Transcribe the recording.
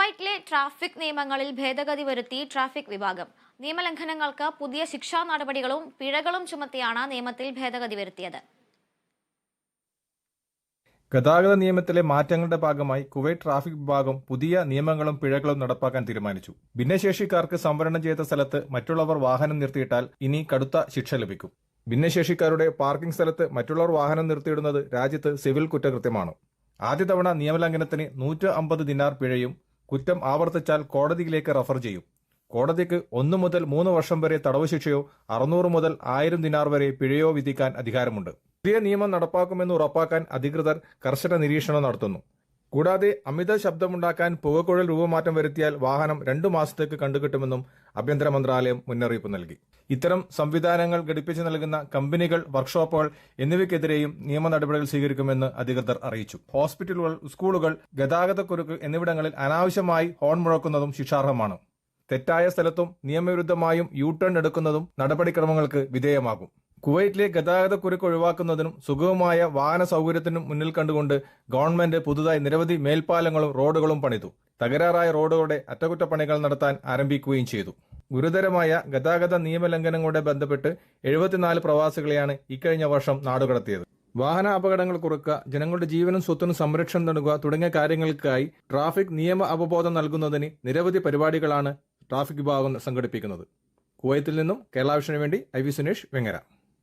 കുവൈറ്റിലെ ട്രാഫിക് നിയമങ്ങളിൽ ഭേദഗതി വരുത്തി ട്രാഫിക് വിഭാഗം. നിയമലംഘനങ്ങൾക്ക് പുതിയ ശിക്ഷാ നടപടികളും പിഴകളും ചുമത്തിയാണ് നിയമത്തിൽ ഭേദഗതി വരുത്തിയത്. ഗതാഗത നിയമത്തിലെ മാറ്റങ്ങളുടെ ഭാഗമായി കുവൈറ്റ് ട്രാഫിക് വിഭാഗം പുതിയ നിയമങ്ങളും പിഴകളും നടപ്പാക്കാൻ തീരുമാനിച്ചു. ഭിന്നശേഷിക്കാർക്ക് സംവരണം ചെയ്ത സ്ഥലത്ത് മറ്റുള്ളവർ വാഹനം നിർത്തിയിട്ടാൽ ഇനി കടുത്ത ശിക്ഷ ലഭിക്കും. ഭിന്നശേഷിക്കാരുടെ പാർക്കിംഗ് സ്ഥലത്ത് മറ്റുള്ളവർ വാഹനം നിർത്തിയിടുന്നത് രാജ്യത്ത് സിവിൽ കുറ്റകൃത്യമാണ്. ആദ്യ തവണ നിയമലംഘനത്തിന് 150 ദിനാർ പിഴയും കുറ്റം ആവർത്തിച്ചാൽ കോടതിയിലേക്ക് റഫർ ചെയ്യും. കോടതിക്ക് 1 മുതൽ 3 വർഷം വരെ തടവ് ശിക്ഷയോ 600 മുതൽ 1000 ദിനാർ വരെ പിഴയോ വിധിക്കാൻ അധികാരമുണ്ട്. പുതിയ നിയമം നടപ്പാക്കുമെന്ന് ഉറപ്പാക്കാൻ അധികൃതർ കർശന നിരീക്ഷണം നടത്തുന്നു. കൂടാതെ അമിത ശബ്ദമുണ്ടാക്കാൻ പുകക്കുഴൽ രൂപമാറ്റം വരുത്തിയാൽ വാഹനം 2 മാസത്തേക്ക് കണ്ടുകിട്ടുമെന്നും ആഭ്യന്തര മന്ത്രാലയം മുന്നറിയിപ്പ് നൽകി. ഇത്തരം സംവിധാനങ്ങൾ ഘടിപ്പിച്ചു നൽകുന്ന കമ്പനികൾ, വർക്ക്ഷോപ്പുകൾ എന്നിവയ്ക്കെതിരെയും നിയമ നടപടികൾ സ്വീകരിക്കുമെന്ന് അധികൃതർ അറിയിച്ചു. ഹോസ്പിറ്റലുകൾ, സ്കൂളുകൾ, ഗതാഗതക്കുരുക്ക് എന്നിവിടങ്ങളിൽ അനാവശ്യമായി ഹോൺ മുഴക്കുന്നതും ശിക്ഷാർഹമാണ്. തെറ്റായ സ്ഥലത്തും നിയമവിരുദ്ധമായും യു-ടേൺ എടുക്കുന്നതും നടപടിക്രമങ്ങൾക്ക് വിധേയമാകും. കുവൈറ്റിലെ ഗതാഗതക്കുരുക്ക് ഒഴിവാക്കുന്നതിനും സുഗമമായ വാഹന സൗകര്യത്തിനും മുന്നിൽ കണ്ടുകൊണ്ട് ഗവൺമെന്റ് പുതുതായി നിരവധി മേൽപ്പാലങ്ങളും റോഡുകളും പണിതു. തകരാറായ റോഡുകളുടെ അറ്റകുറ്റപ്പണികൾ നടത്താൻ ആരംഭിക്കുകയും ചെയ്തു. ഗുരുതരമായ ഗതാഗത നിയമലംഘനങ്ങളോടെ ബന്ധപ്പെട്ട് 74 പ്രവാസികളെയാണ് ഇക്കഴിഞ്ഞ വർഷം നാടുകടത്തിയത്. വാഹന അപകടങ്ങൾ കുറയ്ക്കുക, ജനങ്ങളുടെ ജീവനും സ്വത്തിനും സംരക്ഷണം നൽകുക തുടങ്ങിയ കാര്യങ്ങൾക്കായി ട്രാഫിക് നിയമ അവബോധം നൽകുന്നതിന് നിരവധി പരിപാടികളാണ് ട്രാഫിക് വിഭാഗം സംഘടിപ്പിക്കുന്നത്. കുവൈത്തിൽ നിന്നും കേരള വിഷന് വേണ്ടി IV സുനേഷ്, വെങ്ങര.